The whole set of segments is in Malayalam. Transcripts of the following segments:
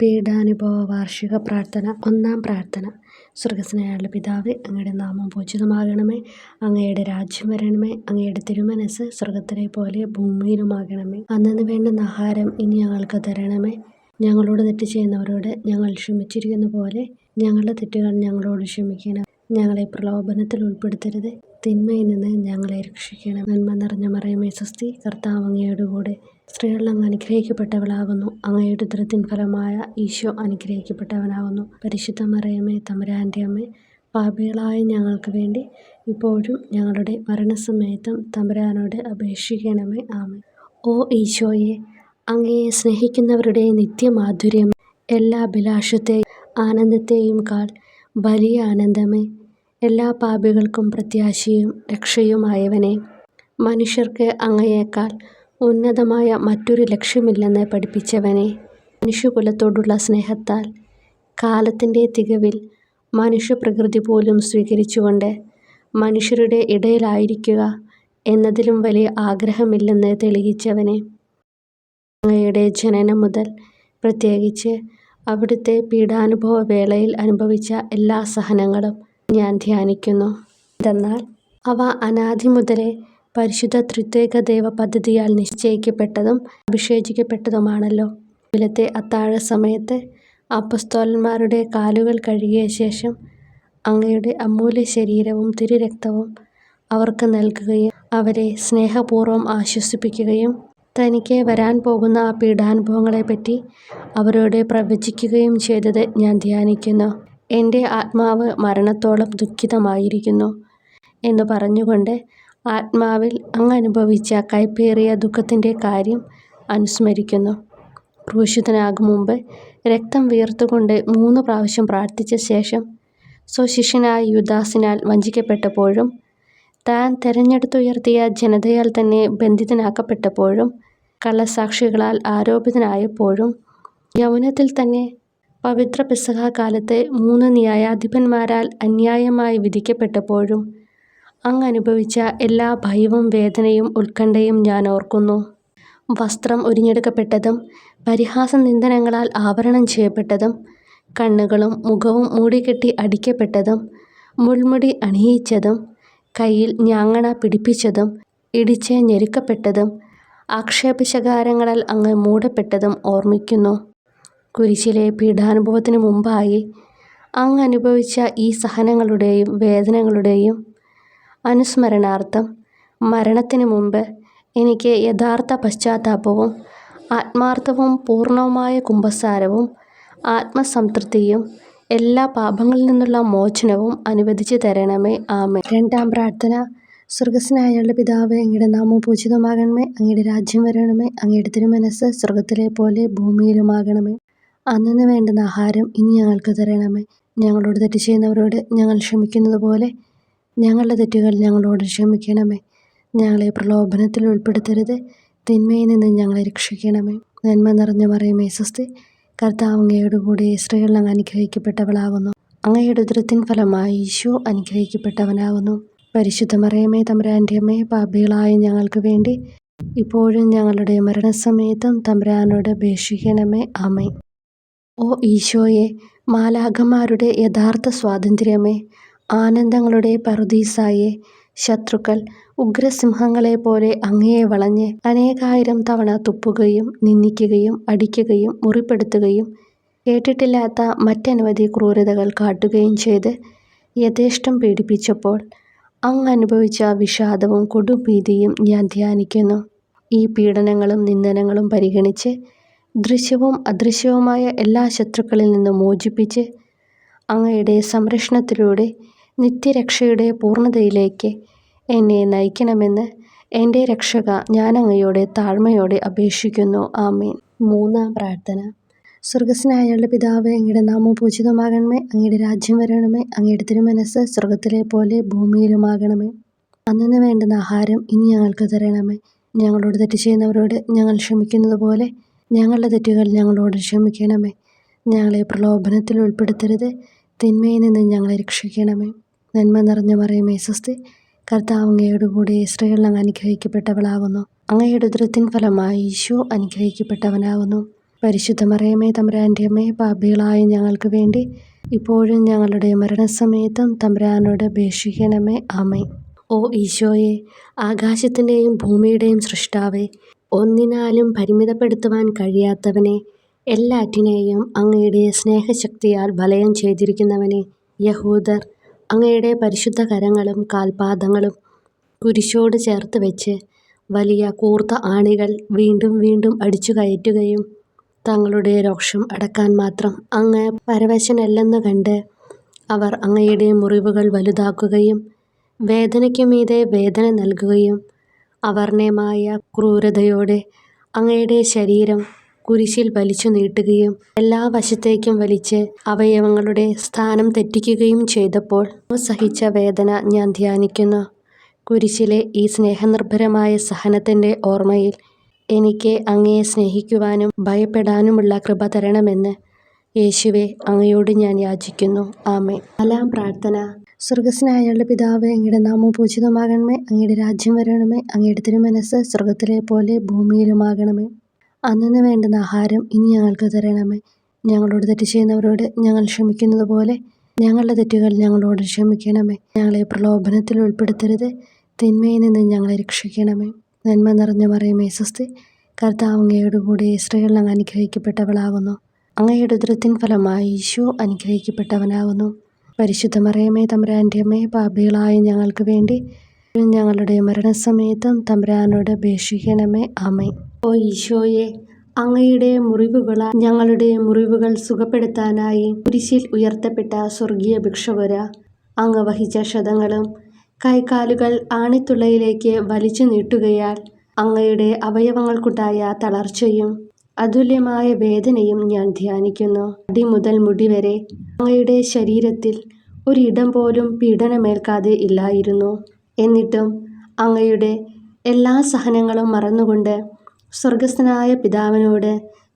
പീഡാനുഭവ വാർഷിക പ്രാർത്ഥന. ഒന്നാം പ്രാർത്ഥന. സ്വർഗ്ഗസ്ഥനായ പിതാവേ, അങ്ങയുടെ നാമം പൂജിതമാകണമേ. അങ്ങയുടെ രാജ്യം വരണമേ. അങ്ങയുടെ തിരുമനസ്സ് സ്വർഗ്ഗത്തിലെ പോലെ ഭൂമിയിലുമാകണമേ. അന്നന്ന് വേണ്ടുന്ന ആഹാരം ഇനി ഞങ്ങൾക്ക് തരണമേ. ഞങ്ങളോട് തെറ്റ് ചെയ്യുന്നവരോട് ഞങ്ങൾ ക്ഷമിച്ചിരിക്കുന്ന പോലെ ഞങ്ങളുടെ തെറ്റുകൾ ഞങ്ങളോട് ക്ഷമിക്കണം. ഞങ്ങളെ പ്രലോഭനത്തിൽ ഉൾപ്പെടുത്തരുത്, തിന്മയിൽ നിന്ന് ഞങ്ങളെ രക്ഷിക്കണം. നന്മ നിറഞ്ഞ മറിയമേ സ്വസ്തി, കർത്താവ് അങ്ങയോട് കൂടെ സ്ത്രീകളിൽ അങ്ങ് അനുഗ്രഹിക്കപ്പെട്ടവളാകുന്നു. അങ്ങയുടെ ഉദരത്തിൻ ഫലമായ ഈശോ അനുഗ്രഹിക്കപ്പെട്ടവനാകുന്നു. പരിശുദ്ധ മറിയമേ തമ്പുരാൻ്റെ അമ്മേ, പാപികളായ ഞങ്ങൾക്ക് വേണ്ടി ഇപ്പോഴും ഞങ്ങളുടെ മരണസമയത്തും തമ്പുരാനോട് അപേക്ഷിക്കണമേ. ആമേൻ. ഓ ഈശോയെ, അങ്ങയെ സ്നേഹിക്കുന്നവരുടെ നിത്യമാധുര്യം, എല്ലാ അഭിലാഷത്തെയും ആനന്ദത്തെയും കാൾ വലിയ ആനന്ദമേ, എല്ലാ പാപികൾക്കും പ്രത്യാശയും രക്ഷയുമായവനെ, മനുഷ്യർക്ക് അങ്ങയേക്കാൾ ഉന്നതമായ മറ്റൊരു ലക്ഷ്യമില്ലെന്ന് പഠിപ്പിച്ചവനെ, മനുഷ്യകുലത്തോടുള്ള സ്നേഹത്താൽ കാലത്തിൻ്റെ തികവിൽ മനുഷ്യപ്രകൃതി പോലും സ്വീകരിച്ചുകൊണ്ട് മനുഷ്യരുടെ ഇടയിലായിരിക്കുക എന്നതിലും വലിയ ആഗ്രഹമില്ലെന്ന് തെളിയിച്ചവനെ, അങ്ങയുടെ ജനനം മുതൽ പ്രത്യേകിച്ച് അവിടുത്തെ പീഡാനുഭവ വേളയിൽ അനുഭവിച്ച എല്ലാ സഹനങ്ങളും ഞാൻ ധ്യാനിക്കുന്നു. എന്തെന്നാൽ അവ അനാദി മുതലേ പരിശുദ്ധ ത്രിത്വൈക ദൈവ പദ്ധതിയാൽ നിശ്ചയിക്കപ്പെട്ടതും അഭിഷേചിക്കപ്പെട്ടതുമാണല്ലോ. രാവിലത്തെ അത്താഴ സമയത്ത് അപ്പസ്തോലന്മാരുടെ കാലുകൾ കഴുകിയ ശേഷം അങ്ങയുടെ അമൂല്യ ശരീരവും തിരുരക്തവും അവർക്ക് നൽകുകയും അവരെ സ്നേഹപൂർവ്വം ആശ്വസിപ്പിക്കുകയും തനിക്ക് വരാൻ പോകുന്ന ആ പീഡാനുഭവങ്ങളെപ്പറ്റി അവരോട് പ്രവചിക്കുകയും ചെയ്തത് ഞാൻ ധ്യാനിക്കുന്നു. എൻ്റെ ആത്മാവ് മരണത്തോളം ദുഃഖിതമായിരിക്കുന്നു എന്ന് പറഞ്ഞുകൊണ്ട് ആത്മാവിൽ അങ്ങ് അനുഭവിച്ച കയ്പേറിയ ദുഃഖത്തിൻ്റെ കാര്യം അനുസ്മരിക്കുന്നു. ക്രൂശിതനാകും മുമ്പ് രക്തം വിയർത്തുകൊണ്ട് 3 പ്രാവശ്യം പ്രാർത്ഥിച്ച ശേഷം സ്വശിഷ്യനായ യൂദാസിനാൽ വഞ്ചിക്കപ്പെട്ടപ്പോഴും താൻ തെരഞ്ഞെടുത്തുയർത്തിയ ജനതയാൽ തന്നെ ബന്ധിതനാക്കപ്പെട്ടപ്പോഴും കള്ളസാക്ഷികളാൽ ആരോപിതനായപ്പോഴും യൗവനത്തിൽ തന്നെ പവിത്ര പെസഹ കാലത്ത് 3 ന്യായാധിപന്മാരാൽ അന്യായമായി വിധിക്കപ്പെട്ടപ്പോഴും അങ്ങ് അനുഭവിച്ച എല്ലാ ഭയവും വേദനയും ഉത്കണ്ഠയും ഞാൻ ഓർക്കുന്നു. വസ്ത്രം ഉരിഞ്ഞെടുക്കപ്പെട്ടതും പരിഹാസ നിന്ദനങ്ങളാൽ ആവരണം ചെയ്യപ്പെട്ടതും കണ്ണുകളും മുഖവും മൂടിക്കെട്ടി അടിക്കപ്പെട്ടതും മുൾമുടി അണിയിച്ചതും കയ്യിൽ ഞാങ്ങണ പിടിപ്പിച്ചതും ഇടിച്ച് ഞെരുക്കപ്പെട്ടതും ആക്ഷേപശകാരങ്ങളാൽ അങ്ങ് മൂടപ്പെട്ടതും ഓർമ്മിക്കുന്നു. കുരിശിലെ പീഡാനുഭവത്തിന് മുമ്പായി അങ്ങ് അനുഭവിച്ച ഈ സഹനങ്ങളുടെയും വേദനകളുടെയും അനുസ്മരണാർത്ഥം മരണത്തിന് മുമ്പ് എനിക്ക് യഥാർത്ഥ പശ്ചാത്താപവും ആത്മാർത്ഥവും പൂർണ്ണവുമായ കുമ്പസാരവും ആത്മസംതൃപ്തിയും എല്ലാ പാപങ്ങളിൽ നിന്നുള്ള മോചനവും അനുവദിച്ചു തരണമേ. ആമേൻ. രണ്ടാം പ്രാർത്ഥന. സ്വർഗ്ഗസ്ഥനായ പിതാവേ, അങ്ങയുടെ നാമം പൂജിതമാകണമേ. അങ്ങയുടെ രാജ്യം വരണമേ. അങ്ങയുടെ തിരുമനസ്സ് സ്വർഗ്ഗത്തിലെ പോലെ ഭൂമിയിലുമാകണമേ. അന്നന്ന് വേണ്ടുന്ന ആഹാരം ഇനി ഞങ്ങൾക്ക് തരണമേ. ഞങ്ങളോട് തെറ്റ് ചെയ്യുന്നവരോട് ഞങ്ങൾ ക്ഷമിക്കുന്നത് പോലെ ഞങ്ങളുടെ തെറ്റുകൾ ഞങ്ങളോട് ക്ഷമിക്കണമേ. ഞങ്ങളെ പ്രലോഭനത്തിൽ ഉൾപ്പെടുത്തരുത്, തിന്മയിൽ നിന്ന് ഞങ്ങളെ രക്ഷിക്കണമേ. നന്മ നിറഞ്ഞ മറിയമേ സ്വസ്തി, കർത്താവ് അങ്ങയോട് കൂടെ സ്ത്രീകളിൽ അങ്ങ് അനുഗ്രഹിക്കപ്പെട്ടവളാകുന്നു. അങ്ങയുടെ ഉദരത്തിൻ ഫലമായി ഈശോ അനുഗ്രഹിക്കപ്പെട്ടവനാകുന്നു. പരിശുദ്ധ മറിയമേ തമ്പുരാൻ്റെ അമ്മേ, പാപികളായ ഞങ്ങൾക്ക് വേണ്ടി ഇപ്പോഴും ഞങ്ങളുടെ മരണസമയത്തും തമ്പുരാനോട് അപേക്ഷിക്കണമേ. ആമേൻ. ഓ ഈശോയെ, മാലാഖമാരുടെ യഥാർത്ഥ സ്വാതന്ത്ര്യമേ, ആനന്ദങ്ങളുടെ പറുദീസായെ, ശത്രുക്കൾ ഉഗ്രസിംഹങ്ങളെപ്പോലെ അങ്ങയെ വളഞ്ഞ് അനേകായിരം തവണ തുപ്പുകയും നിന്ദിക്കുകയും അടിക്കുകയും മുറിപ്പെടുത്തുകയും കേട്ടിട്ടില്ലാത്ത മറ്റനവധി ക്രൂരതകൾ കാട്ടുകയും ചെയ്ത് യഥേഷ്ടം പീഡിപ്പിച്ചപ്പോൾ അങ്ങ് അനുഭവിച്ച വിഷാദവും കൊടുഭീതിയും ഞാൻ ധ്യാനിക്കുന്നു. ഈ പീഡനങ്ങളും നിന്ദനങ്ങളും പരിഗണിച്ച് ദൃശ്യവും അദൃശ്യവുമായ എല്ലാ ശത്രുക്കളിൽ നിന്നും മോചിപ്പിച്ച് അങ്ങയുടെ സംരക്ഷണത്തിലൂടെ നിത്യരക്ഷയുടെ പൂർണ്ണതയിലേക്ക് എന്നെ നയിക്കണമെന്ന് എൻ്റെ രക്ഷക ഞാൻ അങ്ങയോട് താഴ്മയോടെ അപേക്ഷിക്കുന്നു. ആമേൻ. മൂന്നാം പ്രാർത്ഥന. സ്വർഗ്ഗസ്ഥനായ പിതാവേ, അങ്ങയുടെ നാമം പൂജിതമാകണമേ. അങ്ങയുടെ രാജ്യം വരണമേ. അങ്ങയുടെ തിരുമനസ്സ് സ്വർഗ്ഗത്തിലെ പോലെ ഭൂമിയിലുമാകണമേ. അന്നന്ന് വേണ്ടുന്ന ആഹാരം ഇനി ഞങ്ങൾക്ക് തരണമേ. ഞങ്ങളോട് തെറ്റ് ചെയ്യുന്നവരോട് ഞങ്ങൾ ക്ഷമിക്കുന്നത് പോലെ ഞങ്ങളുടെ തെറ്റുകൾ ഞങ്ങളോട് ക്ഷമിക്കണമേ. ഞങ്ങളെ പ്രലോഭനത്തിൽ ഉൾപ്പെടുത്തരുത്, തിന്മയിൽ നിന്ന് ഞങ്ങളെ രക്ഷിക്കണമേ. നന്മ നിറഞ്ഞ മറിയമേ സ്വസ്തി, കർത്താവ് അങ്ങയോട് കൂടെ സ്ത്രീകളിൽ അങ്ങ് അനുഗ്രഹിക്കപ്പെട്ടവളാകുന്നു. അങ്ങയുടെ ഉദരത്തിൻ ഫലമായി ഈശോ അനുഗ്രഹിക്കപ്പെട്ടവനാകുന്നു. പരിശുദ്ധ മറിയമേ തമ്പുരാൻ്റെ അമ്മേ, പാപികളായ ഞങ്ങൾക്ക് വേണ്ടി ഇപ്പോഴും ഞങ്ങളുടെ മരണസമയത്തും തമ്പുരാനോട് അപേക്ഷിക്കണമേ. ആമേൻ. ഓ ഈശോയെ, ആകാശത്തിൻ്റെയും ഭൂമിയുടെയും സൃഷ്ടാവേ, ഒന്നിനാലും പരിമിതപ്പെടുത്തുവാൻ കഴിയാത്തവനെ, എല്ലാറ്റിനെയും അങ്ങയുടെ സ്നേഹശക്തിയാൽ വലയം ചെയ്തിരിക്കുന്നവനെ, യഹൂദർ അങ്ങയുടെ പരിശുദ്ധ കരങ്ങളും കാൽപാദങ്ങളും കുരിശോട് ചേർത്ത് വെച്ച് വലിയ കൂർത്ത ആണികൾ വീണ്ടും വീണ്ടും അടിച്ചു കയറ്റുകയും തങ്ങളുടെ രോഷം അടക്കാൻ മാത്രം അങ്ങ് പരവശനല്ലെന്ന് കണ്ട് അവർ അങ്ങയുടെ മുറിവുകൾ വലുതാക്കുകയും വേദനയ്ക്കു മീതെ വേദന നൽകുകയും അവർണ്ണയമായ ക്രൂരതയോടെ അങ്ങയുടെ ശരീരം കുരിശിൽ വലിച്ചു നീട്ടുകയും എല്ലാ വശത്തേക്കും വലിച്ച് അവയവങ്ങളുടെ സ്ഥാനം തെറ്റിക്കുകയും ചെയ്തപ്പോൾ സഹിച്ച വേദന ഞാൻ ധ്യാനിക്കുന്നു. കുരിശിലെ ഈ സ്നേഹനിർഭരമായ സഹനത്തിൻ്റെ ഓർമ്മയിൽ എനിക്ക് അങ്ങയെ സ്നേഹിക്കുവാനും ഭയപ്പെടാനുമുള്ള കൃപ തരണമെന്ന് യേശുവെ അങ്ങയോട് ഞാൻ യാചിക്കുന്നു. ആമേൻ. 4-ാം പ്രാർത്ഥന. സ്വർഗസ്നായ ഞങ്ങളുടെ പിതാവേ, അങ്ങയുടെ നാമം പൂജിതമാകണമേ. അങ്ങയുടെ രാജ്യം വരണമേ. അങ്ങയുടെ തിരുമനസ്സ് സ്വർഗത്തിലെ പോലെ ഭൂമിയിലുമാകണമേ. അന്നന്ന് വേണ്ടുന്ന ആഹാരം ഇനി ഞങ്ങൾക്ക് തരണമേ. ഞങ്ങളോട് തെറ്റ് ചെയ്യുന്നവരോട് ഞങ്ങൾ ക്ഷമിക്കുന്നത് പോലെ ഞങ്ങളുടെ തെറ്റുകൾ ഞങ്ങളോട് ക്ഷമിക്കണമേ. ഞങ്ങളെ പ്രലോഭനത്തിൽ ഉൾപ്പെടുത്തരുത്, തിന്മയിൽ നിന്ന് ഞങ്ങളെ രക്ഷിക്കണമേ. നന്മ നിറഞ്ഞ മറിയമേ സ്വസ്തി, കർത്താവ് അങ്ങയോട് കൂടെ സ്ത്രീകൾ അങ്ങ് അനുഗ്രഹിക്കപ്പെട്ടവളാകുന്നു. അങ്ങയുടെ ഉദരത്തിൻ ഫലമായി ഈശോ അനുഗ്രഹിക്കപ്പെട്ടവനാകുന്നു. പരിശുദ്ധ മറിയമേ തമ്പുരാൻ്റെ അമ്മേ, പാപികളായ ഞങ്ങൾക്ക് വേണ്ടി ഞങ്ങളുടെ മരണസമയത്തും തമ്പുരാനോട് അപേക്ഷിക്കണമേ. ആമേൻ. ഓ ഈശോയെ, അങ്ങയുടെ മുറിവുകളാൽ ഞങ്ങളുടെ മുറിവുകൾ സുഖപ്പെടുത്താനായി കുരിശിൽ ഉയർത്തപ്പെട്ട സ്വർഗീയ ഭിക്ഷുകര അങ്ങ് വഹിച്ച ക്ഷതങ്ങളും കൈകാലുകൾ ആണിത്തുളയിലേക്ക് വലിച്ചു നീട്ടുകയാൽ അങ്ങയുടെ അവയവങ്ങൾക്കുണ്ടായ തളർച്ചയും അതുല്യമായ വേദനയും ഞാൻ ധ്യാനിക്കുന്നു. അടി മുതൽ മുടി വരെ അങ്ങയുടെ ശരീരത്തിൽ ഒരിടം പോലും പീഡനമേൽക്കാതെ ഇല്ലായിരുന്നു. എന്നിട്ടും അങ്ങയുടെ എല്ലാ സഹനങ്ങളും മറന്നുകൊണ്ട് സ്വർഗസ്ഥനായ പിതാവിനോട്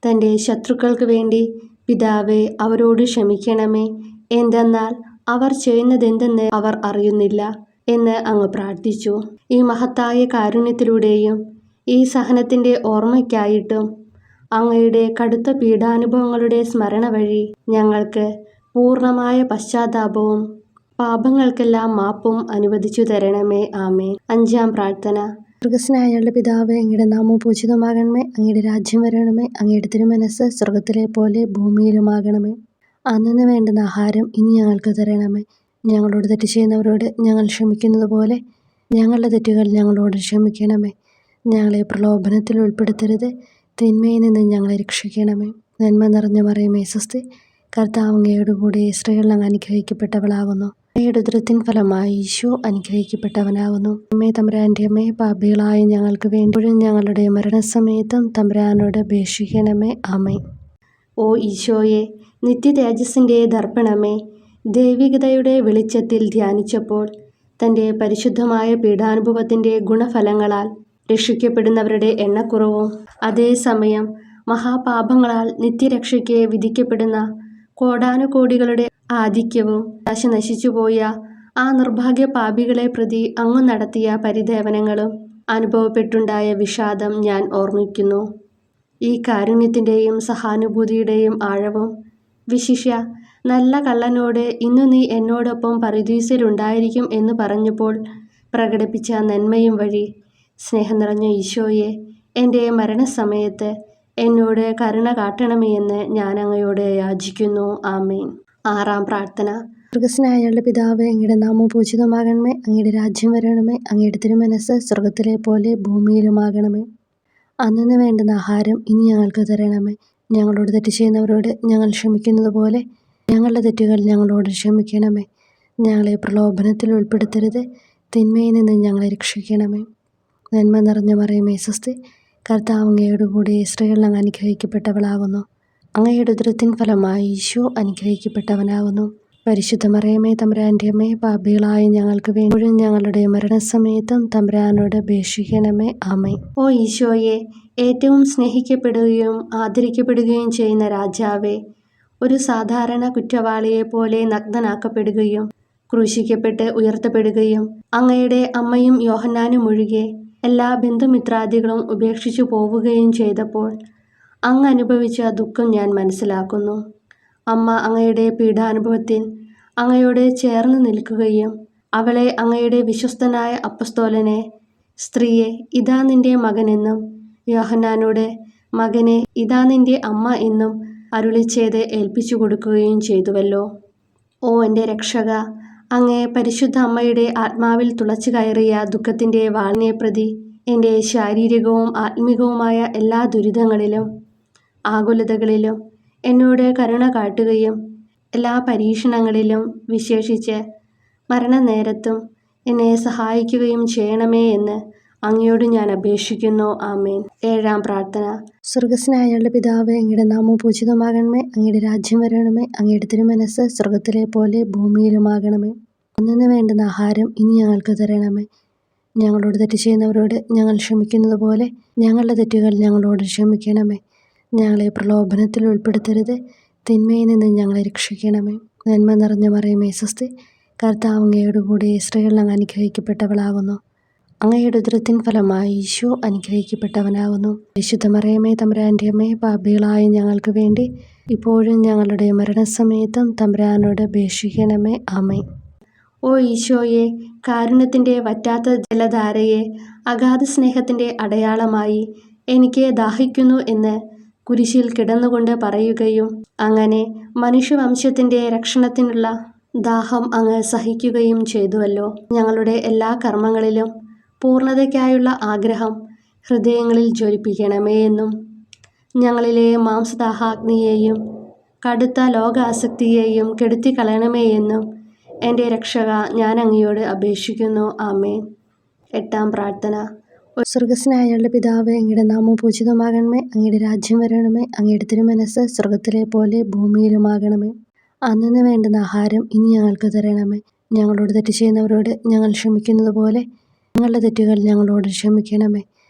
തൻ്റെ ശത്രുക്കൾക്ക് വേണ്ടി പിതാവേ, അവരോട് ക്ഷമിക്കണമേ, എന്തെന്നാൽ അവർ ചെയ്യുന്നതെന്തെന്ന് അവർ അറിയുന്നില്ല എന്ന് അങ്ങ് പ്രാർത്ഥിച്ചു. ഈ മഹത്തായ കാരുണ്യത്തിലൂടെയും ഈ സഹനത്തിൻ്റെ ഓർമ്മയ്ക്കായിട്ടും അങ്ങയുടെ കടുത്ത പീഡാനുഭവങ്ങളുടെ സ്മരണ വഴി ഞങ്ങൾക്ക് പൂർണ്ണമായ പശ്ചാത്താപവും പാപങ്ങൾക്കെല്ലാം മാപ്പും അനുവദിച്ചു തരണമേ. ആമേൻ. 5-ാം പ്രാർത്ഥന. സ്വർഗസ്നായ ഞങ്ങളുടെ പിതാവേ, അങ്ങയുടെ നാമം പൂജിതമാകണമേ. അങ്ങയുടെ രാജ്യം വരണമേ. അങ്ങയുടെ തിരുമനസ്സ് സ്വർഗത്തിലെ പോലെ ഭൂമിയിലുമാകണമേ. അന്നന്ന് വേണ്ടുന്ന ആഹാരം ഇനി ഞങ്ങൾക്ക് തരണമേ. ഞങ്ങളോട് തെറ്റ് ചെയ്യുന്നവരോട് ഞങ്ങൾ ക്ഷമിക്കുന്നത് പോലെ ഞങ്ങളുടെ തെറ്റുകൾ ഞങ്ങളോട് ക്ഷമിക്കണമേ. ഞങ്ങളെ പ്രലോഭനത്തിൽ ഉൾപ്പെടുത്തരുത്, തിന്മയിൽ നിന്ന് ഞങ്ങളെ രക്ഷിക്കണമേ. നന്മ നിറഞ്ഞ മറിയമേ സ്വസ്തി, കർത്താവ് അങ്ങയോട് കൂടെ സ്ത്രീകൾ അങ്ങ് അനുഗ്രഹിക്കപ്പെട്ടവളാകുന്നു. അങ്ങയുടെ ഉദരത്തിൻ ഫലമായി ഈശോ അനുഗ്രഹിക്കപ്പെട്ടവനാകുന്നു. അമ്മേ തമ്പുരാൻ്റെ അമ്മേ, പാപികളായ ഞങ്ങൾക്ക് വേണ്ടി ഞങ്ങളുടെ മരണസമയത്തും തമ്പുരാനോട് അപേക്ഷിക്കണമേ. ആമേൻ. ഓ ഈശോയെ, നിത്യ തേജസ്സിൻ്റെ ദർപ്പണമേ, ദൈവികതയുടെ വെളിച്ചത്തിൽ ധ്യാനിച്ചപ്പോൾ തൻ്റെ പരിശുദ്ധമായ പീഡാനുഭവത്തിൻ്റെ ഗുണഫലങ്ങളാൽ രക്ഷിക്കപ്പെടുന്നവരുടെ എണ്ണക്കുറവും അതേസമയം മഹാപാപങ്ങളാൽ നിത്യരക്ഷയ്ക്ക് വിധിക്കപ്പെടുന്ന കോടാനുകോടികളുടെ ആധിക്യവും നശിച്ചുപോയ ആ നിർഭാഗ്യ പാപികളെ പ്രതി അങ്ങ് നടത്തിയ പരിദേവനങ്ങളും അനുഭവപ്പെട്ടുണ്ടായ വിഷാദം ഞാൻ ഓർമ്മിക്കുന്നു. ഈ കാരുണ്യത്തിൻ്റെയും സഹാനുഭൂതിയുടെയും ആഴവും വിശിഷ്യ നല്ല കള്ളനോട് ഇന്നു നീ എന്നോടൊപ്പം പറുദീസയിലുണ്ടായിരിക്കും എന്ന് പറഞ്ഞപ്പോൾ പ്രകടിപ്പിച്ച നന്മയും വഴി സ്നേഹം നിറഞ്ഞ ഈശോയെ, എൻ്റെ മരണസമയത്ത് എന്നോട് കരുണ കാട്ടണമേ എന്ന് ഞാൻ അങ്ങയോട് യാചിക്കുന്നു. ആമേൻ. 6-ാം പ്രാർത്ഥന. സ്വർഗസ്നായ ഞങ്ങളുടെ പിതാവേ, അങ്ങയുടെ നാമം പൂജിതമാകണമേ. അങ്ങയുടെ രാജ്യം വരണമേ. അങ്ങയുടെ തിരുമനസ്സ് സ്വർഗത്തിലെ പോലെ ഭൂമിയിലുമാകണമേ. അന്നന്ന് വേണ്ടുന്ന ആഹാരം ഇനി ഞങ്ങൾക്ക് തരണമേ. ഞങ്ങളോട് തെറ്റ് ചെയ്യുന്നവരോട് ഞങ്ങൾ ക്ഷമിക്കുന്നത് പോലെ ഞങ്ങളുടെ തെറ്റുകൾ ഞങ്ങളോട് ക്ഷമിക്കണമേ. ഞങ്ങളെ പ്രലോഭനത്തിൽ ഉൾപ്പെടുത്തരുത്, തിന്മയിൽ നിന്ന് ഞങ്ങളെ രക്ഷിക്കണമേ. നന്മ നിറഞ്ഞ മറിയമേ സ്വസ്തി, കർത്താവ് അങ്ങയോട് കൂടെ സ്ത്രീകൾ അങ്ങ് അനുഗ്രഹിക്കപ്പെട്ടവളാകുന്നു. അങ്ങയുടെ ഉദരത്തിൻ ഫലമായി ഈശോ അനുഗ്രഹിക്കപ്പെട്ടവനാകുന്നു. പരിശുദ്ധ മറിയമേ തമ്പുരാൻ്റെ അമ്മേ, പാപികളായ ഞങ്ങൾക്ക് വേണ്ടി ഞങ്ങളുടെ മരണസമയത്തും തമ്പുരാനോട് അപേക്ഷിക്കണമേ. ആമേൻ. ഓ ഈശോയെ, ഏറ്റവും സ്നേഹിക്കപ്പെടുകയും ആദരിക്കപ്പെടുകയും ചെയ്യുന്ന രാജാവേ, ഒരു സാധാരണ കുറ്റവാളിയെ പോലെ നഗ്നനാക്കപ്പെടുകയും ക്രൂശിക്കപ്പെട്ട് ഉയർത്തപ്പെടുകയും അങ്ങയുടെ അമ്മയും യോഹന്നാനും ഒഴികെ എല്ലാ ബന്ധുമിത്രാദികളും ഉപേക്ഷിച്ചു പോവുകയും ചെയ്തപ്പോൾ അങ്ങ് അനുഭവിച്ച ദുഃഖം ഞാൻ മനസ്സിലാക്കുന്നു. അമ്മ അങ്ങയുടെ പീഡാനുഭവത്തിൽ അങ്ങയോട് ചേർന്ന് നിൽക്കുകയും അവളെ അങ്ങയുടെ വിശ്വസ്തനായ അപ്പസ്തോലനെ, സ്ത്രീയെ ഇതാ നിന്റെ മകനെന്നും യോഹന്നാനോട് മകനെ ഇതാ നിന്റെ അമ്മ എന്നും അരുളിച്ചെയ്ത് ഏൽപ്പിച്ചു കൊടുക്കുകയും ചെയ്തുവല്ലോ. ഓ എൻ്റെ രക്ഷക, അങ്ങേ പരിശുദ്ധ അമ്മയുടെ ആത്മാവിൽ തുളച്ചു കയറിയ ദുഃഖത്തിൻ്റെ വാളിനെ പ്രതി എൻ്റെ ശാരീരികവും ആത്മികവുമായ എല്ലാ ദുരിതങ്ങളിലും ആകുലതകളിലും എന്നോട് കരുണ കാട്ടുകയും എല്ലാ പരീക്ഷണങ്ങളിലും വിശേഷിച്ച് മരണനേരത്തും എന്നെ സഹായിക്കുകയും ചെയ്യണമേ എന്ന് അങ്ങയോട് ഞാൻ അപേക്ഷിക്കുന്നു. ആമേൻ. 7-ാം പ്രാർത്ഥന. സ്വർഗസ്നായുള്ള പിതാവേ, അങ്ങയുടെ നാമം പൂജിതമാകണമേ. അങ്ങയുടെ രാജ്യം വരണമേ. അങ്ങയുടെ തിരുമനസ്സ് സ്വർഗത്തിലെ പോലെ ഭൂമിയിലുമാകണമേ. അന്നു വേണ്ടുന്ന ആഹാരം ഇനി ഞങ്ങൾക്ക് തരണമേ. ഞങ്ങളോട് തെറ്റ് ചെയ്യുന്നവരോട് ഞങ്ങൾ ക്ഷമിക്കുന്നത് പോലെ ഞങ്ങളുടെ തെറ്റുകൾ ഞങ്ങളോട് ക്ഷമിക്കണമേ. ഞങ്ങളെ പ്രലോഭനത്തിൽ ഉൾപ്പെടുത്തരുത്, തിന്മയിൽ നിന്ന് ഞങ്ങളെ രക്ഷിക്കണമേ. നന്മ നിറഞ്ഞ മറിയമേ സ്വസ്തി, കർത്താവ് അങ്ങയോട് കൂടെ സ്ത്രീകൾ അങ്ങ് അനുഗ്രഹിക്കപ്പെട്ടവളാകുന്നു. അങ്ങയുടെ ഉദരത്തിൻ ഫലമായി ഈശോ അനുഗ്രഹിക്കപ്പെട്ടവനാകുന്നു. വിശുദ്ധ മറിയമേ തമ്പുരാൻ്റെ അമ്മേ, പാപികളായ ഞങ്ങൾക്ക് വേണ്ടി ഇപ്പോഴും ഞങ്ങളുടെ മരണസമയത്തും തമ്പുരാനോട് അപേക്ഷിക്കണമേ. ആമേൻ. ഓ ഈശോയെ, കാരുണ്യത്തിൻ്റെ വറ്റാത്ത ജലധാരയെ അഗാധ സ്നേഹത്തിൻ്റെ അടയാളമായി എനിക്ക് ദാഹിക്കുന്നു എന്ന് കുരിശിൽ കിടന്നുകൊണ്ട് പറയുകയും അങ്ങനെ മനുഷ്യവംശത്തിൻ്റെ രക്ഷണത്തിനുള്ള ദാഹം അങ്ങ് സഹിക്കുകയും ചെയ്തുവല്ലോ. ഞങ്ങളുടെ എല്ലാ കർമ്മങ്ങളിലും പൂർണ്ണതയ്ക്കായുള്ള ആഗ്രഹം ഹൃദയങ്ങളിൽ ജ്വലിപ്പിക്കണമേ എന്നും ഞങ്ങളിലെ മാംസദാഹാഗ്നിയെയും കടുത്ത ലോകാസക്തിയെയും കെടുത്തിക്കളയണമേ എന്നും എൻ്റെ രക്ഷക ഞാൻ അങ്ങയോട് അപേക്ഷിക്കുന്നു. ആമേൻ. 8-ാം പ്രാർത്ഥന. സ്വർഗസ്നായുള്ള പിതാവേ, അങ്ങയുടെ നാമം പൂജിതമാകണമേ. അങ്ങയുടെ രാജ്യം വരണമേ. അങ്ങയുടെ തിരുമനസ്സ് സ്വർഗത്തിലെ പോലെ ഭൂമിയിലുമാകണമേ. അന്നു വേണ്ടുന്ന ആഹാരം ഇനി ഞങ്ങൾക്ക് തരണമേ. ഞങ്ങളോട് തെറ്റ് ചെയ്യുന്നവരോട് ഞങ്ങൾ ക്ഷമിക്കുന്നത് പോലെ ഞങ്ങളുടെ തെറ്റുകൾ ഞങ്ങളോട് ക്ഷമിക്കണമേ.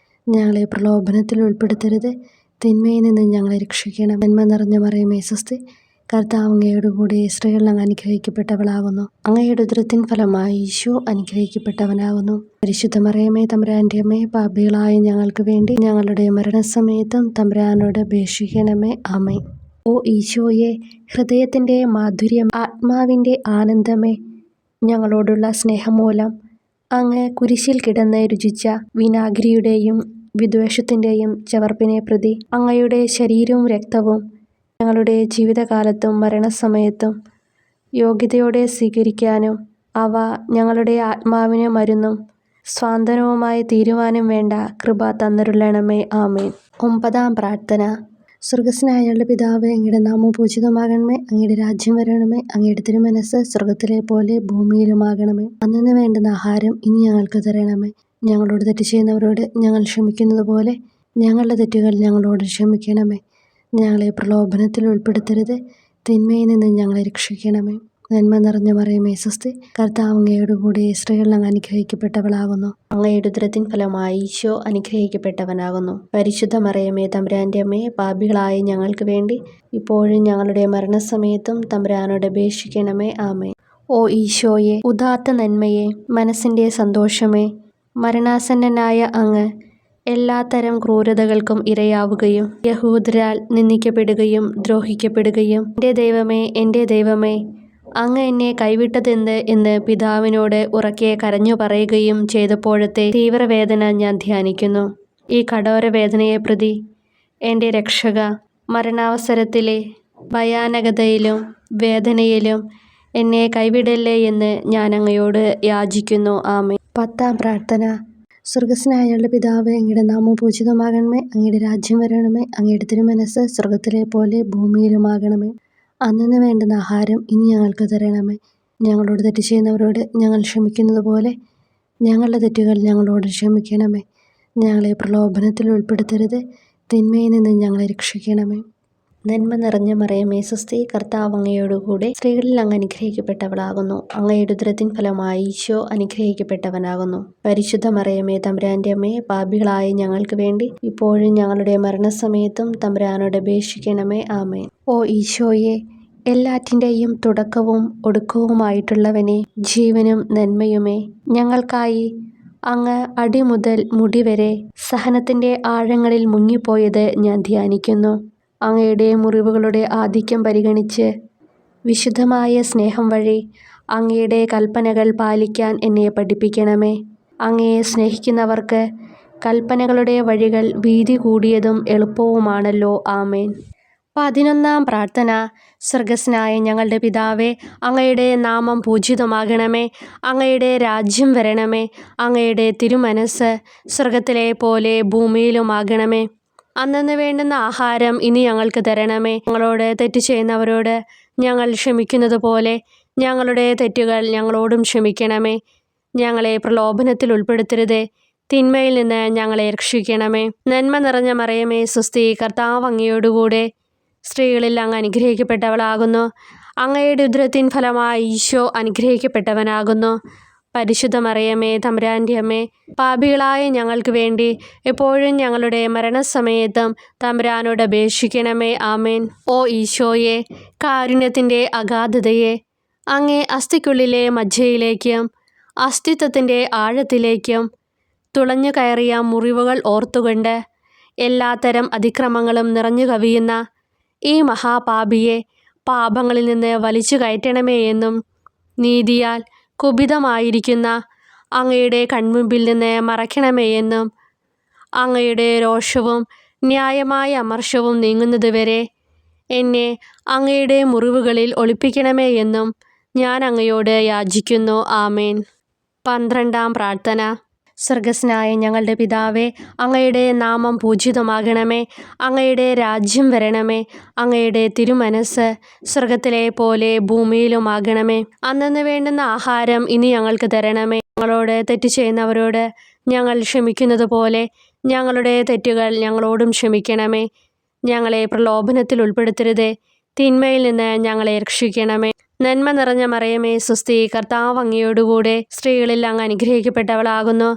ഞങ്ങളെ പ്രലോഭനത്തിൽ ഉൾപ്പെടുത്തരുത്, തിന്മയിൽ നിന്ന് ഞങ്ങളെ രക്ഷിക്കണം. നന്മ നിറഞ്ഞ മറിയമേ സ്വസ്തി, കർത്താവ് അങ്ങയോട് കൂടെ സ്ത്രീകൾ അങ്ങ് അനുഗ്രഹിക്കപ്പെട്ടവളാകുന്നു. അങ്ങയുടെ ഉദരത്തിൻ ഫലമായി ഈശോ അനുഗ്രഹിക്കപ്പെട്ടവനാകുന്നു. പരിശുദ്ധ മറിയമേ തമ്പുരാൻ്റെ അമ്മേ, പാപികളായ ഞങ്ങൾക്ക് വേണ്ടി ഞങ്ങളുടെ മരണസമയത്തും തമ്പുരാനോട് അപേക്ഷിക്കണമേ. ആമേൻ. ഓ ഈശോയെ, ഹൃദയത്തിൻ്റെ മാധുര്യം, ആത്മാവിൻ്റെ ആനന്ദമേ, ഞങ്ങളോടുള്ള സ്നേഹം മൂലം അങ്ങ് കുരിശിൽ കിടന്ന് രുചിച്ച വിനാഗിരിയുടെയും വിദ്വേഷത്തിൻ്റെയും ചവർപ്പിനെ പ്രതി അങ്ങയുടെ ശരീരവും രക്തവും ഞങ്ങളുടെ ജീവിതകാലത്തും മരണസമയത്തും യോഗ്യതയോടെ സ്വീകരിക്കാനും അവ ഞങ്ങളുടെ ആത്മാവിന് മരുന്നും സ്വാന്തനവുമായി തീരുവാനും വേണ്ട കൃപ തന്നരുളണമേ. ആമേൻ. 9-ാം പ്രാർത്ഥന. സ്വർഗസ്നായുള്ള പിതാവേ, അങ്ങയുടെ നാമം പൂജിതമാകണമേ. അങ്ങയുടെ രാജ്യം വരണമേ. അങ്ങയുടെ തിരുമനസ്സ് സ്വർഗത്തിലെ പോലെ ഭൂമിയിലുമാകണമേ. അന്നു വേണ്ടുന്ന ആഹാരം ഇനി ഞങ്ങൾക്ക് തരണമേ. ഞങ്ങളോട് തെറ്റ് ചെയ്യുന്നവരോട് ഞങ്ങൾ ക്ഷമിക്കുന്നത് പോലെ ഞങ്ങളുടെ തെറ്റുകൾ ഞങ്ങളോട് ക്ഷമിക്കണമേ. ഞങ്ങളെ പ്രലോഭനത്തിൽ ഉൾപ്പെടുത്തരുത്, തിന്മയിൽ നിന്ന് ഞങ്ങളെ രക്ഷിക്കണമേ. നന്മ നിറഞ്ഞ മറിയമേ സ്വസ്തി, കർത്താവ് അങ്ങയോട് കൂടെ സ്ത്രീകൾ അങ്ങ് അനുഗ്രഹിക്കപ്പെട്ടവളാകുന്നു. അങ്ങയുടെ ഉദരത്തിൻ ഫലമായി ഈശോ അനുഗ്രഹിക്കപ്പെട്ടവനാകുന്നു. പരിശുദ്ധ മറിയമേ തമ്പുരാൻ്റെ അമ്മേ, പാപികളായ ഞങ്ങൾക്ക് വേണ്ടി ഇപ്പോഴും ഞങ്ങളുടെ മരണസമയത്തും തമ്പുരാനോട് അപേക്ഷിക്കണമേ. ആമേൻ. ഓ ഈശോയെ, ഉദാത്ത നന്മയെ, മനസ്സിൻ്റെ സന്തോഷമേ, മരണാസന്നനായ അങ്ങ് എല്ലാത്തരം ക്രൂരതകൾക്കും ഇരയാവുകയും യഹൂദരാൽ നിന്ദിക്കപ്പെടുകയും ദ്രോഹിക്കപ്പെടുകയും എൻ്റെ ദൈവമേ അങ്ങ് എന്നെ കൈവിട്ടതെന്ത് എന്ന് പിതാവിനോട് ഉറക്കെ കരഞ്ഞു പറയുകയും ചെയ്തപ്പോഴത്തെ തീവ്രവേദന ഞാൻ ധ്യാനിക്കുന്നു. ഈ കഠോരവേദനയെ പ്രതി എൻ്റെ രക്ഷക, മരണാവസരത്തിലെ ഭയാനകതയിലും വേദനയിലും എന്നെ കൈവിടല്ലേ എന്ന് ഞാൻ അങ്ങയോട് യാചിക്കുന്നു. ആമേൻ. 10-ാം പ്രാർത്ഥന. സ്വർഗസ്നായുള്ള പിതാവേ, അങ്ങയുടെ നാമം പൂജിതമാകണമേ. അങ്ങയുടെ രാജ്യം വരണമേ. അങ്ങയുടെ തിരുമനസ്സ് സ്വർഗത്തിലെ പോലെ ഭൂമിയിലുമാകണമേ. അന്നു വേണ്ടുന്ന ആഹാരം ഇനി ഞങ്ങൾക്ക് തരണമേ. ഞങ്ങളോട് തെറ്റ് ചെയ്യുന്നവരോട് ഞങ്ങൾ ക്ഷമിക്കുന്നത് പോലെ ഞങ്ങളുടെ തെറ്റുകൾ ഞങ്ങളോട് ക്ഷമിക്കണമേ. ഞങ്ങളെ പ്രലോഭനത്തിൽ ഉൾപ്പെടുത്തരുത്, തിന്മയിൽ നിന്ന് ഞങ്ങളെ രക്ഷിക്കണമേ. നന്മ നിറഞ്ഞ മറിയമേ സ്വസ്തി, കർത്താവ് അങ്ങയോടുകൂടെ സ്ത്രീകളിൽ അങ്ങ് അനുഗ്രഹിക്കപ്പെട്ടവളാകുന്നു. അങ്ങയുടെ ഉദരത്തിൻ ഫലമായി ഈശോ അനുഗ്രഹിക്കപ്പെട്ടവനാകുന്നു. പരിശുദ്ധ മറിയമേ തമ്പുരാൻ്റെ അമ്മേ, പാപികളായ ഞങ്ങൾക്ക് വേണ്ടി ഇപ്പോഴും ഞങ്ങളുടെ മരണസമയത്തും തമ്പുരാനോട് അപേക്ഷിക്കണമേ. ആമേൻ. ഓ ഈശോയെ, എല്ലാറ്റിൻ്റെയും തുടക്കവും ഒടുക്കവുമായിട്ടുള്ളവനെ, ജീവനും നന്മയുമേ, ഞങ്ങൾക്കായി അങ്ങ് അടിമുതൽ മുടിവരെ സഹനത്തിൻ്റെ ആഴങ്ങളിൽ മുങ്ങിപ്പോയത് ഞാൻ ധ്യാനിക്കുന്നു. അങ്ങയുടെ മുറിവുകളുടെ ആധിക്യം പരിഗണിച്ച് വിശുദ്ധമായ സ്നേഹം വഴി അങ്ങയുടെ കൽപ്പനകൾ പാലിക്കാൻ എന്നെ പഠിപ്പിക്കണമേ. അങ്ങയെ സ്നേഹിക്കുന്നവർക്ക് കൽപ്പനകളുടെ വഴികൾ വീതി കൂടിയതും എളുപ്പവുമാണല്ലോ. ആമേൻ. 11-ാം പ്രാർത്ഥന. സ്വർഗസ്ഥനായ ഞങ്ങളുടെ പിതാവേ, അങ്ങയുടെ നാമം പൂജിതമാകണമേ. അങ്ങയുടെ രാജ്യം വരണമേ. അങ്ങയുടെ തിരുമനസ്സ് സ്വർഗത്തിലെ പോലെ ഭൂമിയിലുമാകണമേ. അന്നന്ന് വേണ്ടുന്ന ആഹാരം ഇനി ഞങ്ങൾക്ക് തരണമേ. ഞങ്ങളോട് തെറ്റ് ചെയ്യുന്നവരോട് ഞങ്ങൾ ക്ഷമിക്കുന്നത് പോലെ ഞങ്ങളുടെ തെറ്റുകൾ ഞങ്ങളോടും ക്ഷമിക്കണമേ. ഞങ്ങളെ പ്രലോഭനത്തിൽ ഉൾപ്പെടുത്തരുതേ, തിന്മയിൽ നിന്ന് ഞങ്ങളെ രക്ഷിക്കണമേ. നന്മ നിറഞ്ഞ മറിയമേ സ്വസ്തി, കർത്താവ് അങ്ങയോടുകൂടെ സ്ത്രീകളിൽ അങ്ങ് അനുഗ്രഹിക്കപ്പെട്ടവളാകുന്നു. അങ്ങയുടെ ഉദരത്തിൻ ഫലമായി ഈശോ അനുഗ്രഹിക്കപ്പെട്ടവനാകുന്നു. പരിശുദ്ധ മറിയമേ, തമ്പുരാൻ്റെ അമ്മേ, പാപികളായ ഞങ്ങൾക്ക് വേണ്ടി എപ്പോഴും ഞങ്ങളുടെ മരണസമയത്തും തമ്പുരാനോട് അപേക്ഷിക്കണമേ. ആമേൻ. ഓ ഈശോയെ, കാരുണ്യത്തിൻ്റെ അഗാധതയെ, അങ്ങേ അസ്ഥിക്കുള്ളിലെ മജ്ജയിലേക്കും അസ്തിത്വത്തിൻ്റെ ആഴത്തിലേക്കും തുളഞ്ഞു കയറിയ മുറിവുകൾ ഓർത്തുകൊണ്ട് എല്ലാത്തരം അതിക്രമങ്ങളും നിറഞ്ഞു കവിയുന്ന ഈ മഹാപാപിയെ പാപങ്ങളിൽ നിന്ന് വലിച്ചു കയറ്റണമേ എന്നും നീതിയാൽ കുപിതമായിരിക്കുന്ന അങ്ങയുടെ കൺമുമ്പിൽ നിന്ന് മറയ്ക്കണമേ എന്നും അങ്ങയുടെ രോഷവും ന്യായമായ അമർഷവും നീങ്ങുന്നതുവരെ എന്നെ അങ്ങയുടെ മുറിവുകളിൽ ഒളിപ്പിക്കണമേ എന്നും ഞാൻ അങ്ങയോട് യാചിക്കുന്നു. ആമേൻ. 12-ാം പ്രാർത്ഥന. സ്വർഗസ്ഥനായ ഞങ്ങളുടെ പിതാവേ, അങ്ങയുടെ നാമം പൂജിതമാകണമേ. അങ്ങയുടെ രാജ്യം വരണമേ. അങ്ങയുടെ തിരുമനസ്സ് സ്വർഗത്തിലെ പോലെ ഭൂമിയിലുമാകണമേ. അന്നന്ന് വേണ്ടുന്ന ആഹാരം ഇനി ഞങ്ങൾക്ക് തരണമേ. ഞങ്ങളോട് തെറ്റ് ചെയ്യുന്നവരോട് ഞങ്ങൾ ക്ഷമിക്കുന്നത് പോലെ ഞങ്ങളുടെ തെറ്റുകൾ ഞങ്ങളോടും ക്ഷമിക്കണമേ. ഞങ്ങളെ പ്രലോഭനത്തിൽ ഉൾപ്പെടുത്തരുതേ, തിന്മയിൽ നിന്ന് ഞങ്ങളെ രക്ഷിക്കണമേ. നന്മ നിറഞ്ഞ മറിയമേ സ്വസ്തി, കർത്താവ് അങ്ങയോടുകൂടെ സ്ത്രീകളിൽ അങ്ങ് അനുഗ്രഹിക്കപ്പെട്ടവളാകുന്നു.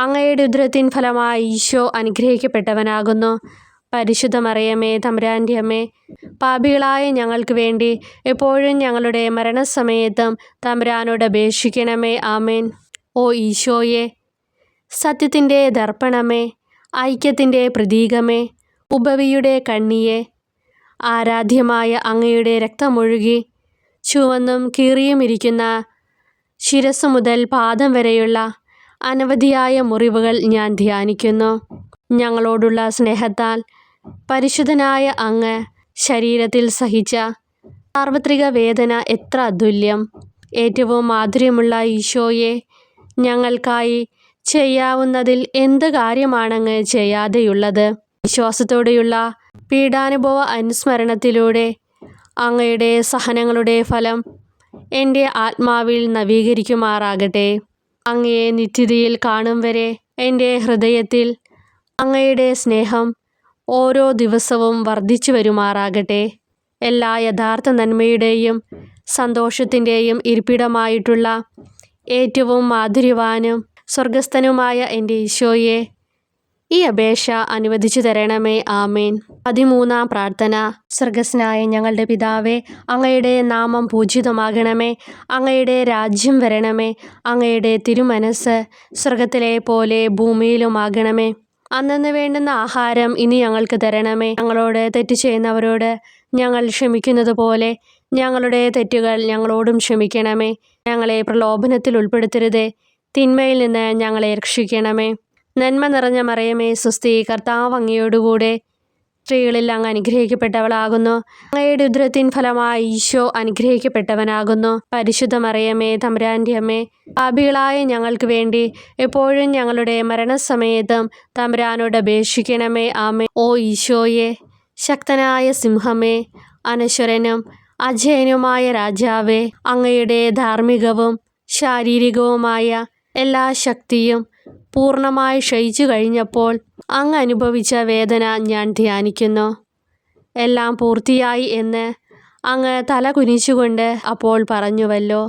അങ്ങയുടെ ഉദരത്തിൻ ഫലമായി ഈശോ അനുഗ്രഹിക്കപ്പെട്ടവനാകുന്നു. പരിശുദ്ധ മറിയമേ, തമ്പുരാൻ്റെ അമ്മേ, പാപികളായ ഞങ്ങൾക്ക് വേണ്ടി എപ്പോഴും ഞങ്ങളുടെ മരണസമയത്തും തമ്പുരാനോട് അപേക്ഷിക്കണമേ. ആമേൻ. ഓ ഈശോയെ, സത്യത്തിൻ്റെ ദർപ്പണമേ, ഐക്യത്തിൻ്റെ പ്രതീകമേ, ഉപവിയുടെ കണ്ണിയെ, ആരാധ്യമായ അങ്ങയുടെ രക്തമൊഴുകി ചുവന്നും കീറിയുമിരിക്കുന്ന ശിരസ് മുതൽ പാദം വരെയുള്ള അനവധിയായ മുറിവുകൾ ഞാൻ ധ്യാനിക്കുന്നു. ഞങ്ങളോടുള്ള സ്നേഹത്താൽ പരിശുദ്ധനായ അങ്ങ് ശരീരത്തിൽ സഹിച്ച സാർവത്രിക വേദന എത്ര അതുല്യം. ഏറ്റവും മാധുര്യമുള്ള ഈശോയെ, ഞങ്ങൾക്കായി ചെയ്യാവുന്നതിൽ എന്ത് കാര്യമാണങ്ങ് ചെയ്യാതെയുള്ളത്? വിശ്വാസത്തോടെയുള്ള പീഡാനുഭവ അനുസ്മരണത്തിലൂടെ അങ്ങയുടെ സഹനങ്ങളുടെ ഫലം എൻ്റെ ആത്മാവിൽ നവീകരിക്കുമാറാകട്ടെ. അങ്ങയെ നിത്യതയിൽ കാണും വരെ എൻ്റെ ഹൃദയത്തിൽ അങ്ങയുടെ സ്നേഹം ഓരോ ദിവസവും വർദ്ധിച്ചു വരുമാറാകട്ടെ. എല്ലാ യഥാർത്ഥ നന്മയുടെയും സന്തോഷത്തിൻ്റെയും ഇരിപ്പിടമായിട്ടുള്ള ഏറ്റവും മാധുര്യവാനും സ്വർഗസ്ഥനുമായ എൻ്റെ ഈശോയെ, ഈ അപേക്ഷ അനുവദിച്ചു തരണമേ. ആമേൻ. 13-ാം പ്രാർത്ഥന. സ്വർഗസ്ഥനായ ഞങ്ങളുടെ പിതാവേ, അങ്ങയുടെ നാമം പൂജിതമാകണമേ. അങ്ങയുടെ രാജ്യം വരണമേ. അങ്ങയുടെ തിരുമനസ്സ് സ്വർഗത്തിലെ പോലെ ഭൂമിയിലുമാകണമേ. അന്നന്ന് വേണ്ടുന്ന ആഹാരം ഇനി ഞങ്ങൾക്ക് തരണമേ. ഞങ്ങളോട് തെറ്റ് ചെയ്യുന്നവരോട് ഞങ്ങൾ ക്ഷമിക്കുന്നത് പോലെ ഞങ്ങളുടെ തെറ്റുകൾ ഞങ്ങളോടും ക്ഷമിക്കണമേ. ഞങ്ങളെ പ്രലോഭനത്തിൽ ഉൾപ്പെടുത്തരുതേ, തിന്മയിൽ നിന്ന് ഞങ്ങളെ രക്ഷിക്കണമേ. നന്മ നിറഞ്ഞ മറിയമേ സ്വസ്തി, കർത്താവ് അങ്ങയോടുകൂടെ സ്ത്രീകളിൽ അങ്ങ് അനുഗ്രഹിക്കപ്പെട്ടവളാകുന്നു. അങ്ങയുടെ ഉദരത്തിൻ ഫലമായി ഈശോ അനുഗ്രഹിക്കപ്പെട്ടവനാകുന്നു. പരിശുദ്ധ മറിയമേ, തമ്പുരാൻ്റെ അമ്മേ, പാപികളായ ഞങ്ങൾക്ക് വേണ്ടി എപ്പോഴും ഞങ്ങളുടെ മരണസമയത്തും തമ്പുരാനോട് അപേക്ഷിക്കണമേ. ആമേൻ. ഓ ഈശോയെ, ശക്തനായ സിംഹമേ, അനശ്വരനും അജയനുമായ രാജാവേ, അങ്ങയുടെ ധാർമ്മികവും ശാരീരികവുമായ എല്ലാ ശക്തിയും പൂർണ്ണമായി ക്ഷയിച്ചു കഴിഞ്ഞപ്പോൾ അങ്ങ് അനുഭവിച്ച വേദന ഞാൻ ധ്യാനിക്കുന്നു. എല്ലാം പൂർത്തിയായി എന്ന് അങ്ങ് തല കുനിച്ചുകൊണ്ട് അപ്പോൾ പറഞ്ഞുവല്ലോ.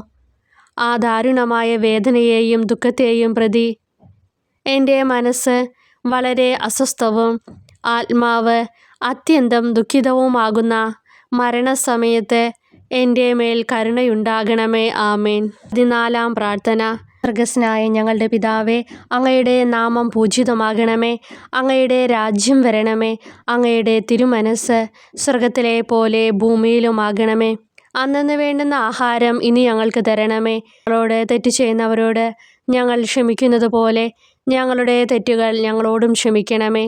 ആ ദാരുണമായ വേദനയെയും ദുഃഖത്തെയും പ്രതി എൻ്റെ മനസ്സ് വളരെ അസ്വസ്ഥവും ആത്മാവ് അത്യന്തം ദുഃഖിതവുമാകുന്ന മരണസമയത്ത് എൻ്റെ മേൽ കരുണയുണ്ടാകണമേ. ആമേൻ. 14-ാം പ്രാർത്ഥന. സ്വർഗസ്നായ ഞങ്ങളുടെ പിതാവേ, അങ്ങയുടെ നാമം പൂജിതമാകണമേ. അങ്ങയുടെ രാജ്യം വരണമേ. അങ്ങയുടെ തിരുമനസ്സ് സ്വർഗത്തിലെ പോലെ ഭൂമിയിലുമാകണമേ. അന്നന്ന് വേണ്ടുന്ന ആഹാരം ഇനി ഞങ്ങൾക്ക് തരണമേ. ഞങ്ങളോട് തെറ്റ് ചെയ്യുന്നവരോട് ഞങ്ങൾ ക്ഷമിക്കുന്നത് പോലെ ഞങ്ങളുടെ തെറ്റുകൾ ഞങ്ങളോടും ക്ഷമിക്കണമേ.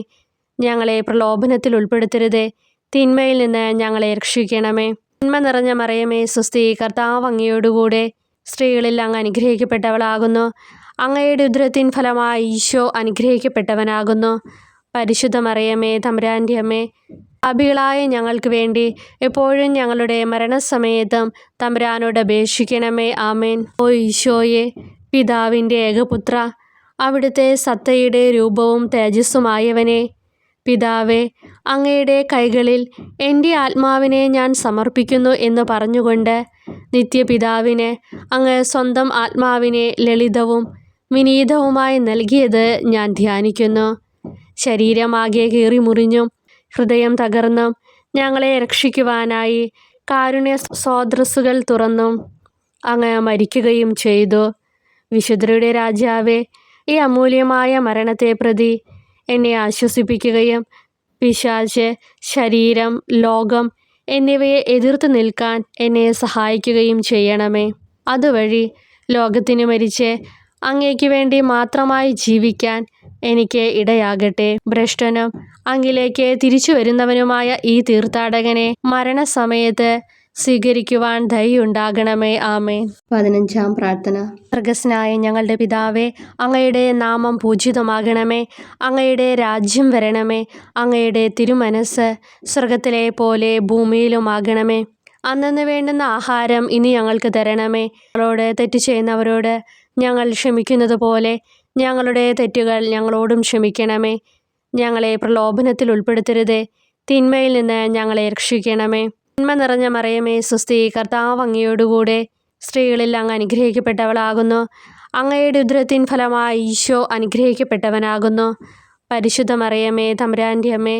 ഞങ്ങളെ പ്രലോഭനത്തിൽ ഉൾപ്പെടുത്തരുതേ, തിന്മയിൽ നിന്ന് ഞങ്ങളെ രക്ഷിക്കണമേ. തിന്മ നിറഞ്ഞ മറിയമേ സ്വസ്തി, കർത്താവ് അങ്ങയോടുകൂടെ സ്ത്രീകളിൽ അങ്ങ് അനുഗ്രഹിക്കപ്പെട്ടവളാകുന്നു. അങ്ങയുടെ ഉദരത്തിൻ ഫലമായി ഈശോ അനുഗ്രഹിക്കപ്പെട്ടവനാകുന്നു. പരിശുദ്ധ മറിയമേ, തമ്പുരാൻ്റെ അമ്മേ, പാപികളായ ഞങ്ങൾക്ക് വേണ്ടി എപ്പോഴും ഞങ്ങളുടെ മരണസമയത്തും തമ്പുരാനോട് അപേക്ഷിക്കണമേ. ആമേൻ. ഓ ഈശോയെ, പിതാവിൻ്റെ ഏകപുത്ര, അവിടുത്തെ സത്തയുടെ രൂപവും തേജസ്സുമായവനെ, പിതാവേ, അങ്ങയുടെ കൈകളിൽ എൻ്റെ ആത്മാവിനെ ഞാൻ സമർപ്പിക്കുന്നു എന്ന് പറഞ്ഞുകൊണ്ട് നിത്യപിതാവിന് അങ്ങ് സ്വന്തം ആത്മാവിനെ ലളിതവും വിനീതവുമായി നൽകിയത് ഞാൻ ധ്യാനിക്കുന്നു. ശരീരമാകെ കീറിമുറിഞ്ഞും ഹൃദയം തകർന്നും ഞങ്ങളെ രക്ഷിക്കുവാനായി കാരുണ്യ സ്രോതസ്സുകൾ തുറന്നും അങ്ങ് മരിക്കുകയും ചെയ്തു. വിശുദ്ധരുടെ രാജാവേ, ഈ അമൂല്യമായ മരണത്തെ പ്രതി എന്നെ ആശ്വസിപ്പിക്കുകയും പിശാച്, ശരീരം, ലോകം എന്നിവയെ എതിർത്ത് നിൽക്കാൻ എന്നെ സഹായിക്കുകയും ചെയ്യണമേ. അതുവഴി ലോകത്തിന് മരിച്ച് അങ്ങേക്ക് വേണ്ടി മാത്രമായി ജീവിക്കാൻ എനിക്ക് ഇടയാകട്ടെ. ഭ്രഷ്ടനും അങ്ങിലേക്ക് തിരിച്ചു വരുന്നവനുമായ ഈ തീർത്ഥാടകനെ മരണസമയത്ത് സ്വീകരിക്കുവാൻ ദയുണ്ടാകണമേ. ആമേൻ. 15-ാം പ്രാർത്ഥന. സ്വർഗസ്നായ ഞങ്ങളുടെ പിതാവേ, അങ്ങയുടെ നാമം പൂജിതമാകണമേ. അങ്ങയുടെ രാജ്യം വരണമേ. അങ്ങയുടെ തിരുമനസ്സ് സ്വർഗത്തിലെ പോലെ ഭൂമിയിലുമാകണമേ. അന്നന്ന് വേണ്ടുന്ന ആഹാരം ഇനി ഞങ്ങൾക്ക് തരണമേ. ഞങ്ങളോട് തെറ്റ് ചെയ്യുന്നവരോട് ഞങ്ങൾ ക്ഷമിക്കുന്നത് പോലെ ഞങ്ങളുടെ തെറ്റുകൾ ഞങ്ങളോടും ക്ഷമിക്കണമേ. ഞങ്ങളെ പ്രലോഭനത്തിൽ ഉൾപ്പെടുത്തരുതേ, തിന്മയിൽ നിന്ന് ഞങ്ങളെ രക്ഷിക്കണമേ. തിന്മ നിറഞ്ഞ മറിയമേ സ്വസ്തി, കർത്താവ് അങ്ങയോടുകൂടെ സ്ത്രീകളിൽ അങ്ങ് അനുഗ്രഹിക്കപ്പെട്ടവളാകുന്നു. അങ്ങയുടെ ഉദരത്തിൻ ഫലമായി ഈശോ അനുഗ്രഹിക്കപ്പെട്ടവനാകുന്നു. പരിശുദ്ധ മറിയമേ, തമ്പുരാൻ്റെ അമ്മേ,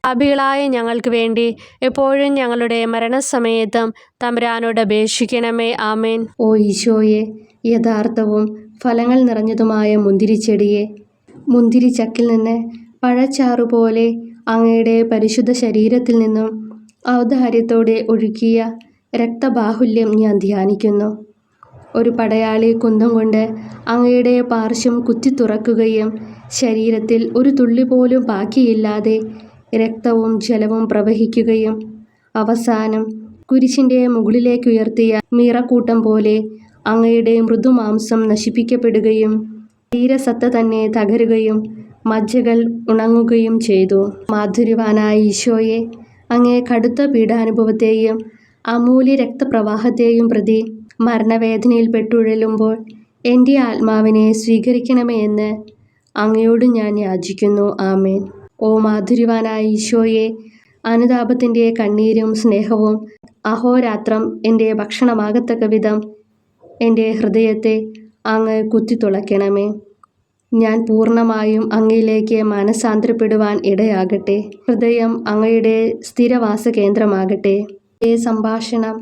പാപികളായ ഞങ്ങൾക്ക് വേണ്ടി എപ്പോഴും ഞങ്ങളുടെ മരണസമയത്തും തമ്പുരാനോട് അപേക്ഷിക്കണമേ. ആമേൻ. ഓ ഈശോയെ, യഥാർത്ഥവും ഫലങ്ങൾ നിറഞ്ഞതുമായ മുന്തിരിച്ചെടിയെ, മുന്തിരിച്ചക്കിൽ നിന്ന് പഴച്ചാറുപോലെ അങ്ങയുടെ പരിശുദ്ധ ശരീരത്തിൽ നിന്നും ഔദാര്യത്തോടെ ഒഴുകിയ രക്തബാഹുല്യം ഞാൻ ധ്യാനിക്കുന്നു. ഒരു പടയാളി കുന്തം കൊണ്ട് അങ്ങയുടെ പാർശ്വം കുത്തിത്തുറക്കുകയും ശരീരത്തിൽ ഒരു തുള്ളി പോലും ബാക്കിയില്ലാതെ രക്തവും ജലവും പ്രവഹിക്കുകയും അവസാനം കുരിശിൻ്റെ മുകളിലേക്കുയർത്തിയ മീറക്കൂട്ടം പോലെ അങ്ങയുടെ മൃദുമാംസം നശിപ്പിക്കപ്പെടുകയും ശരീരസത്ത തന്നെ തകരുകയും മജ്ജകൾ ഉണങ്ങുകയും ചെയ്തു. മാധുര്യവാനായ ഈശോയെ, അങ്ങേ കടുത്ത പീഡാനുഭവത്തെയും അമൂല്യ രക്തപ്രവാഹത്തെയും പ്രതി മരണവേദനയിൽ പെട്ടുഴലുമ്പോൾ എൻ്റെ ആത്മാവിനെ സ്വീകരിക്കണമേ എന്ന് അങ്ങയോട് ഞാൻ യാചിക്കുന്നു. ആമേൻ. ഓ മാധുര്യവാനായ ഈശോയെ, അനുതാപത്തിൻ്റെ കണ്ണീരും സ്നേഹവും അഹോരാത്രം എൻ്റെ ഭക്ഷണമാകത്തക്ക വിധം എൻ്റെ ഹൃദയത്തെ അങ്ങ് കുത്തിത്തുളയ്ക്കണമേ. ഞാൻ പൂർണ്ണമായും അങ്ങയിലേക്ക് മാനസാന്തരപ്പെടുവാൻ ഇടയാകട്ടെ. ഹൃദയം അങ്ങയുടെ സ്ഥിരവാസ കേന്ദ്രമാകട്ടെ. എൻ്റെ സംഭാഷണം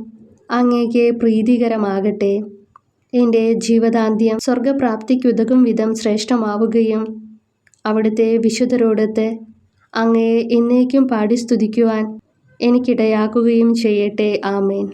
അങ്ങേക്ക് പ്രീതികരമാകട്ടെ. എൻ്റെ ജീവദാന്ത്യം സ്വർഗപ്രാപ്തിക്കുതകും വിധം ശ്രേഷ്ഠമാവുകയും അവിടുത്തെ വിശുദ്ധരോടൊത്ത് അങ്ങയെ എന്നേക്കും പാടി സ്തുതിക്കുവാൻ എനിക്കിടയാക്കുകയും ചെയ്യട്ടെ. ആമേൻ.